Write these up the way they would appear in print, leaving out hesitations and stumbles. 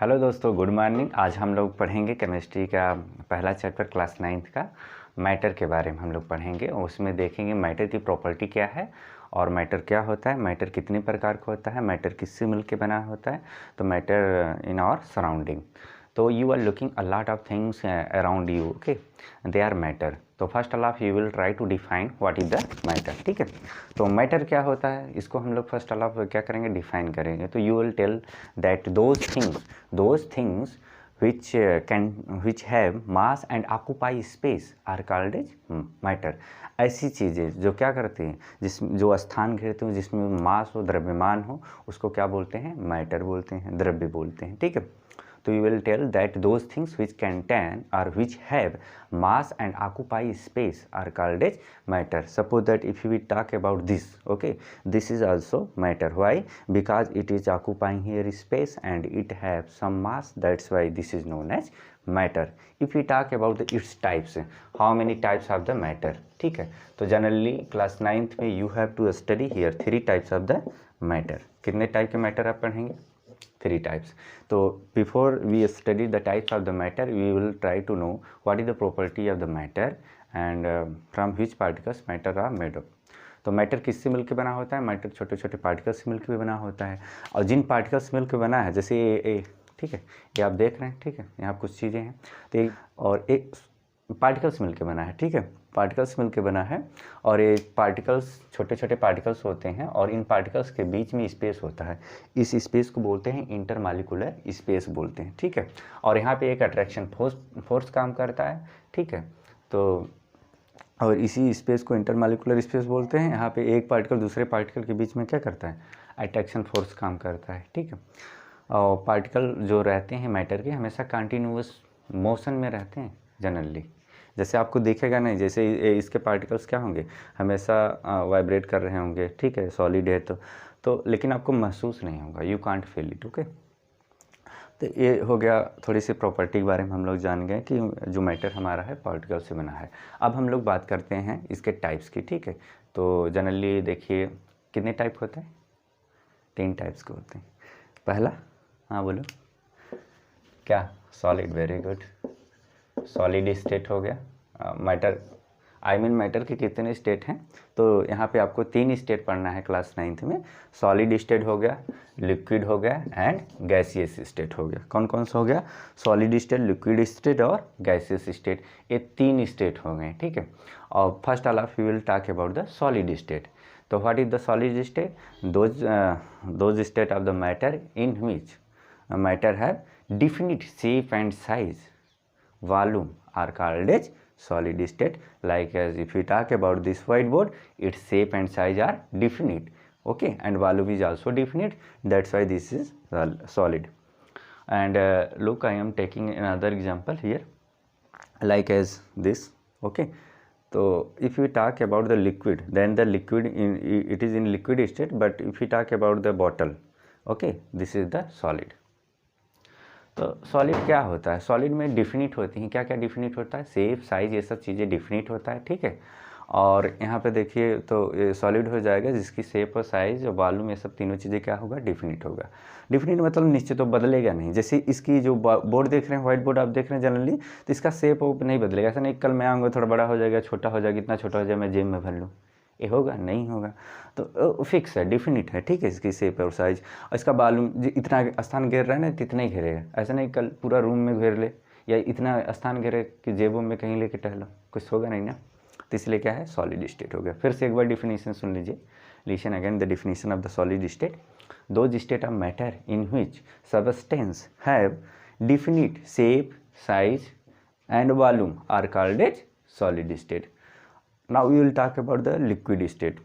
Hello दोस्तों, good morning. आज हम लोग पढ़ेंगे केमिस्ट्री का पहला चैप्टर क्लास 9th का मैटर के बारे में हम लोग पढ़ेंगे। उसमें देखेंगे मैटर की प्रॉपर्टी क्या है और मैटर क्या होता है, मैटर कितने प्रकार का होता है, मैटर किससे मिल के बना होता है। तो मैटर इन आवर सराउंडिंग, तो you are looking a lot of things around you, okay, they are matter. तो first of you will try to define what is the matter, ठीक है। तो मैटर क्या होता है, इसको हम लोग फर्स्ट ऑफ क्या करेंगे, डिफाइन करेंगे। तो you will tell that those things which have mass and occupy space are called as matter। ऐसी चीज़ें जो क्या करती हैं, जो स्थान घेरते हो, जिसमें मास हो, द्रव्यमान हो, उसको क्या बोलते हैं, मैटर बोलते हैं, द्रव्य बोलते हैं, ठीक है। तो you will tell that those things which contain or which have mass and occupy space are called as matter। Suppose that if we talk about this, okay, this is also matter। Why? Because it is occupying here space and it have some mass, that's why this is known as matter। If we talk about its types, how many types of the matter, ठीक है। तो generally class 9th में you have to study here 3 types of the matter। कितने type के matter आप पढ़ेंगे, 3 types। So before we study the types of the matter, we will try to know what is the property of the matter and from which particles matter are made up। तो matter किससे मिलकर बना होता है, matter छोटे छोटे particles से मिलकर बना होता है। और जिन पार्टिकल्स मिलकर बना है, जैसे ये ठीक है, ये आप देख रहे हैं, ठीक है, यहाँ कुछ चीज़ें हैं, तो और एक पार्टिकल्स मिलके बना है, ठीक है, पार्टिकल्स मिलके बना है। और ये पार्टिकल्स छोटे छोटे पार्टिकल्स होते हैं और इन पार्टिकल्स के बीच में स्पेस होता है। इस स्पेस को बोलते हैं इंटरमॉलिक्यूलर स्पेस बोलते हैं, ठीक है। और यहाँ पे एक अट्रैक्शन फोर्स काम करता है, ठीक है। तो और इसी स्पेस को इंटरमॉलिक्यूलर स्पेस बोलते हैं। यहाँ पे एक पार्टिकल दूसरे पार्टिकल के बीच में क्या करता है, अट्रैक्शन फोर्स काम करता है, ठीक है। और पार्टिकल जो रहते हैं मैटर के, हमेशा कंटिन्यूअस मोशन में रहते हैं जनरली। जैसे आपको दिखेगा नहीं, जैसे इसके पार्टिकल्स क्या होंगे, हमेशा वाइब्रेट कर रहे होंगे, ठीक है, सॉलिड है तो लेकिन आपको महसूस नहीं होगा, you can't feel it, okay. तो ये हो गया थोड़ी सी प्रॉपर्टी के बारे में हम लोग जान गए कि जो मैटर हमारा है पार्टिकल से बना है। अब हम लोग बात करते हैं इसके टाइप्स की, ठीक है। तो जनरली देखिए कितने टाइप होते हैं, 3 टाइप्स के होते हैं। पहला, हाँ बोलो क्या, solid, very good, solid state हो गया। मैटर मैटर के कितने स्टेट हैं, तो यहाँ पे आपको 3 स्टेट पढ़ना है क्लास 9th में। सॉलिड स्टेट हो गया, लिक्विड हो गया एंड गैसियस स्टेट हो गया। कौन कौन सा हो गया, सॉलिड स्टेट, लिक्विड स्टेट और गैसियस स्टेट, ये 3 स्टेट हो गए, ठीक है। और first of you will talk about the solid state. तो what is the solid state, those state of the matter in which matter have definite shape and size, volume are called as solid state। Like as if we talk about this whiteboard, its shape and size are definite, okay, and volume is also definite, that's why this is solid। And look, I am taking another example here, like as this, okay। So if we talk about the liquid, then the liquid it is in liquid state, but if we talk about the bottle, okay, this is the solid। तो solid क्या होता है, solid में definite होती हैं, क्या क्या definite होता है, शेप, साइज, ये सब चीज़ें डिफिनिट होता है, ठीक है। और यहाँ पे देखिए तो ये सॉलिड हो जाएगा जिसकी शेप और साइज और वॉल्यूम, ये सब तीनों चीज़ें क्या होगा, डिफिनिट होगा। डिफिनिट मतलब निश्चित तो बदलेगा नहीं। जैसे इसकी जो बोर्ड देख रहे हैं, व्हाइट बोर्ड आप देख रहे हैं जनरली, तो इसका शेप वो नहीं बदलेगा। ऐसा नहीं कल मैं आऊँगा थोड़ा बड़ा हो जाएगा, छोटा हो जाएगा, इतना छोटा हो जाए मैं जेब में भर लूँ, ये होगा, नहीं होगा। तो फिक्स है, डिफिनिट है, ठीक है, इसकी शेप और साइज। और इसका वॉल्यूम इतना स्थान घेर रहा है ना, तो इतना ही घेरेगा। ऐसा नहीं कल पूरा रूम में घेर ले या इतना स्थान घेरे कि जेबों में कहीं लेके टहलो, कुछ होगा नहीं ना। तो इसलिए क्या है, सॉलिड स्टेट हो गया। फिर से एक बार डिफिनीशन सुन लीजिए, listen again the definition of the solid state. Those state of matter in which substance have definite shape, size and volume are called as solid state. Now we will talk about the liquid state.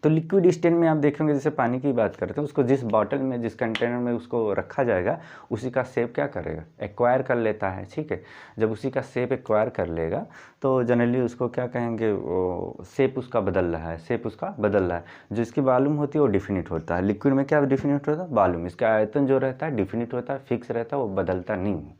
तो liquid state में आप देखेंगे, जैसे पानी की बात करते हैं, उसको जिस बॉटल में, जिस कंटेनर में उसको रखा जाएगा, उसी का शेप क्या करेगा, एक्वायर कर लेता है, ठीक है। जब उसी का शेप एक्वायर कर लेगा तो जनरली उसको क्या कहेंगे, वो शेप उसका बदल रहा है, शेप उसका बदल रहा है। जो इसकी वॉल्यूम होती है वो डिफिनिट होता है। लिक्विड में क्या डिफिनिट होता है, वॉल्यूम। इसका आयतन जो रहता है डिफिनिट होता है, फिक्स रहता है, वो बदलता नहीं है।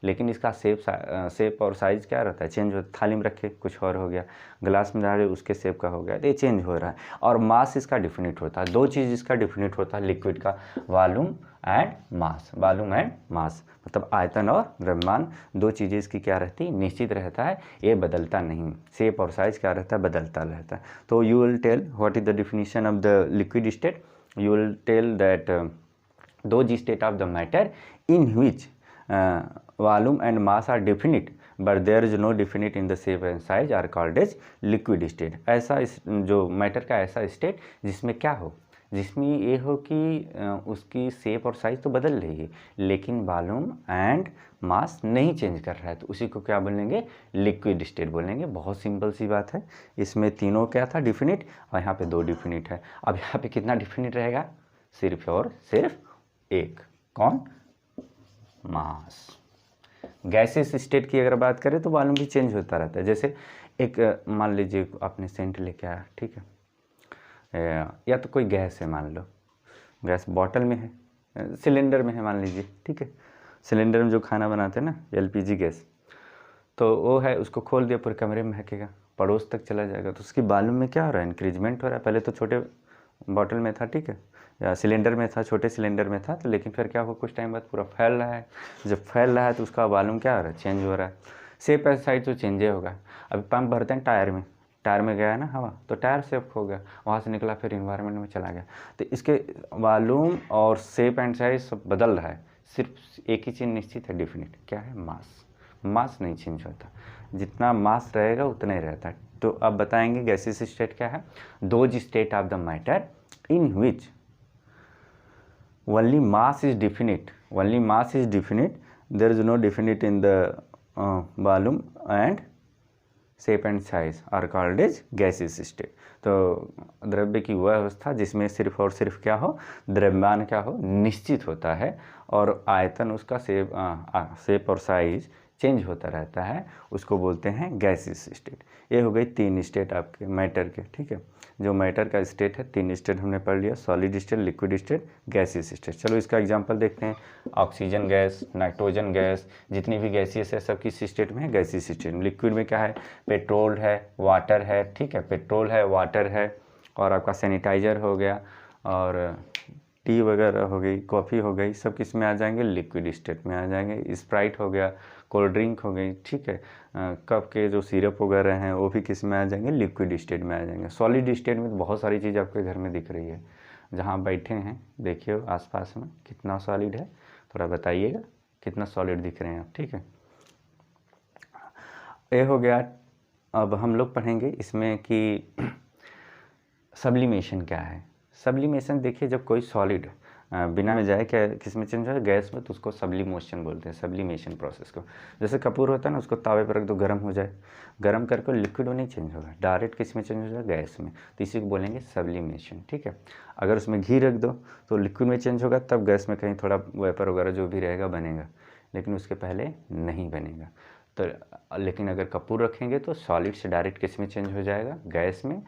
लेकिन इसका शेप और साइज़ क्या रहता है, चेंज होता है। थाली में रखे कुछ और हो गया, ग्लास में डाले उसके शेप का हो गया, तो ये चेंज हो रहा है। और मास इसका डिफिनिट होता है, दो चीज़ इसका डिफिनिट होता है लिक्विड का, volume and mass. Volume and mass मतलब आयतन और द्रव्यमान, दो चीज़ें इसकी क्या रहती है, निश्चित रहता है, ये बदलता नहीं। शेप और साइज़ क्या रहता है, बदलता रहता है। तो you will tell what is the definition of the liquid state. You will tell that those state of the matter in which volume and mass are definite but there is no definite in the shape and size are called as liquid state। ऐसा जो matter का ऐसा state जिसमें क्या हो, जिसमें ये हो कि उसकी शेप और साइज तो बदल रही है लेकिन वॉल्यूम एंड मास नहीं चेंज कर रहा है, तो उसी को क्या बोलेंगे, लिक्विड स्टेट बोलेंगे। बहुत सिंपल सी बात है। इसमें तीनों क्या था, डिफिनिट, और यहाँ पे दो डिफिनिट है। अब यहाँ पे कितना डिफिनिट रहेगा, सिर्फ और सिर्फ एक, कौन, मास। गैसेस स्टेट की अगर बात करें तो वॉल्यूम भी चेंज होता रहता है। जैसे एक मान लीजिए आपने सेंट लेके आया, ठीक है, या तो कोई गैस है, मान लो गैस बॉटल में है, सिलेंडर में है मान लीजिए, ठीक है, सिलेंडर में जो खाना बनाते हैं ना, एलपीजी गैस, तो वो है, उसको खोल दिया पूरे कमरे में महकेगा, पड़ोस तक चला जाएगा, तो उसकी वॉल्यूम में क्या हो रहा है, इंक्रीजमेंट हो रहा है। पहले तो छोटे बॉटल में था, ठीक है, या सिलेंडर में था, छोटे सिलेंडर में था, तो लेकिन फिर क्या हुआ, कुछ टाइम बाद पूरा फैल रहा है। जब फैल रहा है तो उसका वॉल्यूम क्या हो रहा है, चेंज हो रहा है। शेप एंड साइज तो चेंज होगा। अभी पंप भरते हैं टायर में गया है ना हवा, तो टायर शेप हो गया, वहाँ से निकला फिर इन्वायरमेंट में चला गया, तो इसके वॉल्यूम और शेप एंड साइज सब बदल रहा है। सिर्फ एक ही चीज़ निश्चित है, डिफिनिट, क्या है, मास। मास नहीं चेंज होता, जितना मास रहेगा उतना ही रहता है। तो अब बताएंगे गैसेस स्टेट क्या है। Those state of the matter in which only mass is definite, there is no definite in the volume and shape and size are called as gaseous state। तो द्रव्य की वह अवस्था जिसमें सिर्फ और सिर्फ क्या हो, द्रव्यमान क्या हो, निश्चित होता है, और आयतन उसका शेप और साइज चेंज होता रहता है, उसको बोलते हैं गैसेस स्टेट। ये हो गई तीन स्टेट आपके मैटर के, ठीक है। जो मैटर का स्टेट है, तीन स्टेट हमने पढ़ लिया, solid state, liquid state, gases state. चलो इसका एग्जांपल देखते हैं। ऑक्सीजन गैस, नाइट्रोजन गैस, जितनी भी गैसेस है सब किस स्टेट में है, गैसेस स्टेट में। लिक्विड में क्या है, पेट्रोल है, वाटर है, ठीक है, पेट्रोल है, वाटर है, और आपका सैनिटाइज़र हो गया, और टी वगैरह हो गई, कॉफ़ी हो गई, सब किस में आ जाएंगे, लिक्विड स्टेट में आ जाएंगे। स्प्राइट हो गया, कोल्ड ड्रिंक हो गई, ठीक है, कप के जो सिरप वगैरह हैं वो भी किस में आ जाएंगे, लिक्विड स्टेट में आ जाएंगे। सॉलिड स्टेट में तो बहुत सारी चीज़ आपके घर में दिख रही है, जहाँ बैठे हैं देखिए आसपास में कितना सॉलिड है, थोड़ा बताइएगा कितना सॉलिड दिख रहे हैं आप, ठीक है। ये हो गया। अब हम लोग पढ़ेंगे इसमें कि सब्लिमेशन क्या है। सब्लिमेशन देखिए, जब कोई सॉलिड बिना में जाए क्या किस में चेंज हो, गैस में, तो उसको सब्लिमेशन बोलते हैं, सब्लिमेशन प्रोसेस को। जैसे कपूर होता है ना, उसको तावे पर रख दो, गर्म हो जाए, गर्म करके लिक्विड में नहीं चेंज होगा, डायरेक्ट किस में चेंज हो जाएगा, गैस में, तो इसी को बोलेंगे सब्लिमेशन, ठीक है। अगर उसमें घी रख दो तो लिक्विड में चेंज होगा, तब गैस में कहीं थोड़ा वेपर वगैरह जो भी रहेगा बनेगा, लेकिन उसके पहले नहीं बनेगा। तो लेकिन अगर कपूर रखेंगे तो सॉलिड से डायरेक्ट किस में चेंज हो जाएगा, गैस में,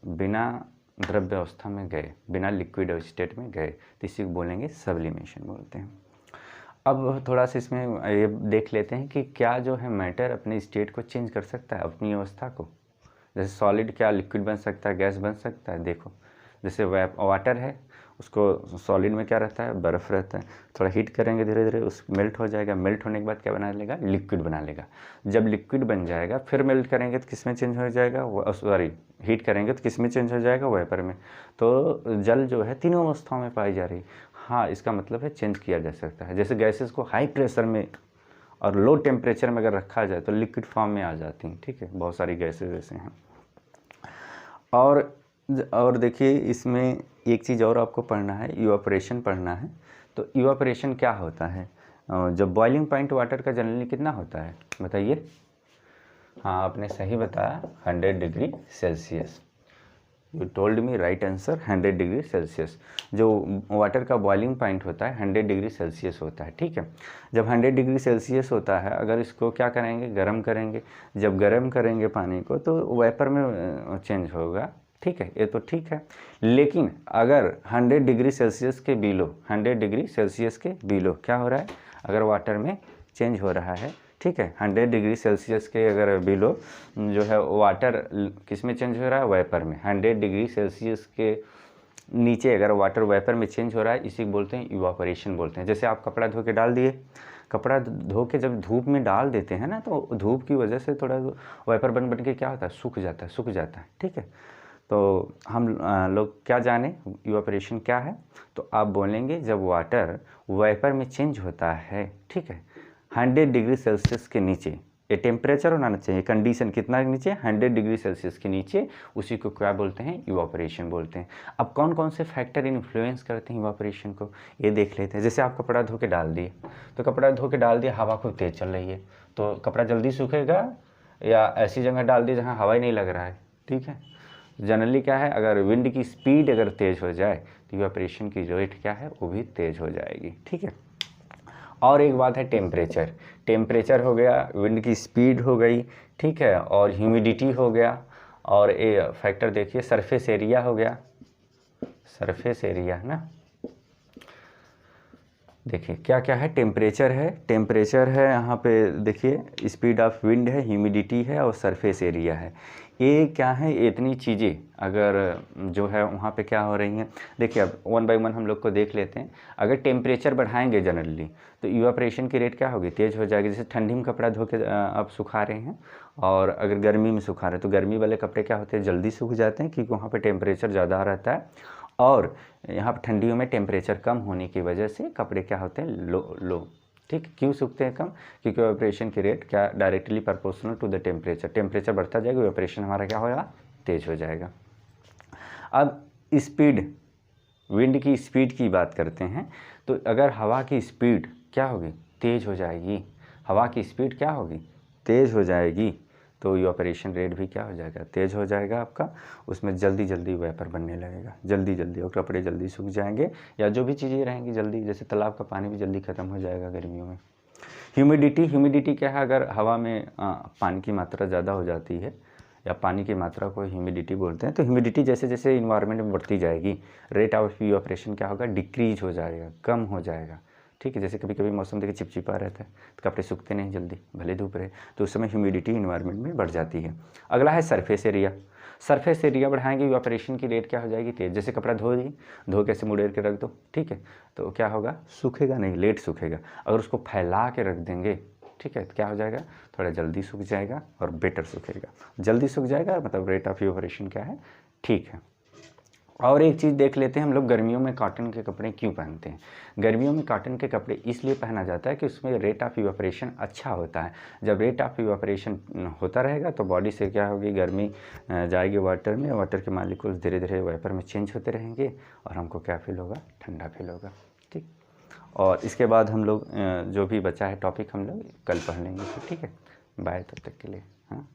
बिना द्रव्य अवस्था में गए, बिना लिक्विड स्टेट में गए, तो इसी को बोलेंगे सब्लिमेशन बोलते हैं। अब थोड़ा सा इसमें ये देख लेते हैं कि क्या जो है मैटर अपने स्टेट को चेंज कर सकता है, अपनी अवस्था को। जैसे सॉलिड क्या लिक्विड बन सकता है, गैस बन सकता है। देखो जैसे वाटर है, उसको सॉलिड में क्या रहता है, बर्फ़ रहता है, थोड़ा हीट करेंगे धीरे धीरे उस मेल्ट हो जाएगा, मेल्ट होने के बाद क्या बना लेगा, लिक्विड बना लेगा। जब लिक्विड बन जाएगा फिर मेल्ट करेंगे तो किस में चेंज हो जाएगा, सॉरी हीट करेंगे तो किस में चेंज हो जाएगा, वेपर में। तो जल जो है तीनों अवस्थाओं में पाई जा रही। हाँ, इसका मतलब है चेंज किया जा सकता है। जैसे गैसेस को हाई प्रेशर में और लो टेम्परेचर में अगर रखा जाए तो लिक्विड फॉर्म में आ जाती हैं, ठीक है, बहुत सारी गैसेज ऐसे हैं। और देखिए इसमें एक चीज़ और आपको पढ़ना है, इवापोरेशन पढ़ना है। तो इवापोरेशन क्या होता है, जब बॉइलिंग पॉइंट वाटर का जनरली कितना होता है बताइए। हाँ, आपने सही बताया, 100 degree Celsius. You told me right answer, 100 degree Celsius. जो वाटर का बॉइलिंग पॉइंट होता है 100 डिग्री सेल्सियस होता है, ठीक है। जब 100 डिग्री सेल्सियस होता है, अगर इसको क्या करेंगे, गर्म करेंगे। जब गर्म करेंगे पानी को तो वेपर में चेंज होगा, ठीक है, ये तो ठीक है। लेकिन अगर 100 डिग्री सेल्सियस के बिलो, 100 डिग्री सेल्सियस के बिलो क्या हो रहा है, अगर वाटर में चेंज हो रहा है, ठीक है। 100 डिग्री सेल्सियस के अगर बिलो जो है वाटर किस में चेंज हो रहा है, वेपर में। 100 डिग्री सेल्सियस के नीचे अगर वाटर वेपर में चेंज हो रहा है, इसी बोलते हैं इवापोरेशन बोलते हैं। जैसे आप कपड़ा धो के डाल दिए, कपड़ा धो के जब धूप में डाल देते हैं ना, तो धूप की वजह से थोड़ा वेपर बन के क्या होता है, सूख जाता है, ठीक है। तो हम लोग क्या जाने इवापोरेशन क्या है, तो आप बोलेंगे जब वाटर वेपर में चेंज होता है, ठीक है, 100 डिग्री सेल्सियस के नीचे, ये टेम्परेचर होना चाहिए, कंडीशन कितना नीचे, 100 डिग्री सेल्सियस के नीचे, उसी को क्या बोलते हैं, इवापोरेशन बोलते हैं। अब कौन कौन से फैक्टर इन्फ्लुएंस करते हैं इवापोरेशन को, ये देख लेते हैं। जैसे आप कपड़ा धो के डाल दिए, तो कपड़ा धो के डाल दिया, हवा खूब तेज़ चल रही है, तो कपड़ा जल्दी सूखेगा, या ऐसी जगह डाल दिए जहाँ हवा ही नहीं लग रहा है, ठीक है। जनरली क्या है, अगर विंड की स्पीड अगर तेज़ हो जाए तो इवापोरेशन की रेट क्या है, वो भी तेज़ हो जाएगी, ठीक है। और एक बात है टेम्परेचर हो गया, विंड की स्पीड हो गई, ठीक है, और ह्यूमिडिटी हो गया, और ये फैक्टर देखिए सरफेस एरिया हो गया, सरफेस एरिया है ना। देखिए क्या क्या है, टेम्परेचर है यहाँ पे, देखिए स्पीड ऑफ विंड है, ह्यूमिडिटी है, और सरफेस एरिया है। ये क्या है, इतनी चीज़ें अगर जो है वहाँ पे क्या हो रही हैं, देखिए अब 1 बाय 1 हम लोग को देख लेते हैं। अगर टेम्परेचर बढ़ाएंगे जनरली, तो इवापोरेशन की रेट क्या होगी, तेज़ हो जाएगी। जैसे ठंडी में कपड़ा धो के आप सुखा रहे हैं, और अगर गर्मी में सुखा रहे हैं, तो गर्मी वाले कपड़े क्या होते हैं, जल्दी सूख जाते हैं, क्योंकि वहाँ पर टेम्परेचर ज़्यादा रहता है। और यहाँ पर ठंडियों में टेम्परेचर कम होने की वजह से कपड़े क्या होते हैं, लो, ठीक। क्यों सूखते हैं कम, क्योंकि इवापोरेशन की रेट क्या directly proportional to the temperature बढ़ता जाएगा, इवापोरेशन हमारा क्या होगा, तेज़ हो जाएगा। अब स्पीड, विंड की स्पीड की बात करते हैं, तो अगर हवा की स्पीड क्या होगी, तेज़ हो जाएगी, हवा की स्पीड क्या होगी, तेज़ हो जाएगी, तो इवापोरेशन रेट भी क्या हो जाएगा, तेज़ हो जाएगा आपका। उसमें जल्दी वेपर बनने लगेगा, जल्दी, और कपड़े जल्दी सूख जाएंगे, या जो भी चीज़ें रहेंगी जल्दी, जैसे तालाब का पानी भी जल्दी ख़त्म हो जाएगा गर्मियों में। ह्यूमिडिटी क्या है, अगर हवा में पानी की मात्रा ज़्यादा हो जाती है, या पानी की मात्रा को ह्यूमिडिटी बोलते हैं, तो ह्यूमिडिटी जैसे जैसे इन्वायरमेंट में बढ़ती जाएगी, रेट ऑफ इवापोरेशन क्या होगा, डिक्रीज हो जाएगा, कम हो जाएगा, ठीक है। जैसे कभी कभी मौसम देखिए चिपचिपा रहता है, तो कपड़े सूखते नहीं जल्दी, भले धूप रहे, तो उस समय ह्यूमिडिटी इन्वायरमेंट में बढ़ जाती है। अगला है सरफेस एरिया बढ़ाएंगे, इवापोरेशन की रेट क्या हो जाएगी, तेज़। जैसे कपड़ा धो के ऐसे मुड़ेर के रख दो, ठीक है, तो क्या होगा, सूखेगा नहीं, लेट सूखेगा। अगर उसको फैला के रख देंगे, ठीक है, तो क्या हो जाएगा, थोड़ा जल्दी सूख जाएगा और बेटर सूखेगा। जल्दी सूख जाएगा मतलब रेट ऑफ इवापोरेशन क्या है, ठीक है। और एक चीज़ देख लेते हैं, हम लोग गर्मियों में कॉटन के कपड़े क्यों पहनते हैं। गर्मियों में कॉटन के कपड़े इसलिए पहना जाता है कि उसमें रेट ऑफ इवापोरेशन अच्छा होता है। जब रेट ऑफ इवापोरेशन होता रहेगा तो बॉडी से क्या होगी, गर्मी जाएगी वाटर में, वाटर के मालिक्यूल्स धीरे धीरे वेपर में चेंज होते रहेंगे, और हमको क्या फील होगा, ठंडा फील होगा, ठीक। और इसके बाद हम लोग जो भी बचा है टॉपिक हम लोग कल पढ़ लेंगे, ठीक है। बाय तब तक के लिए, हाँ।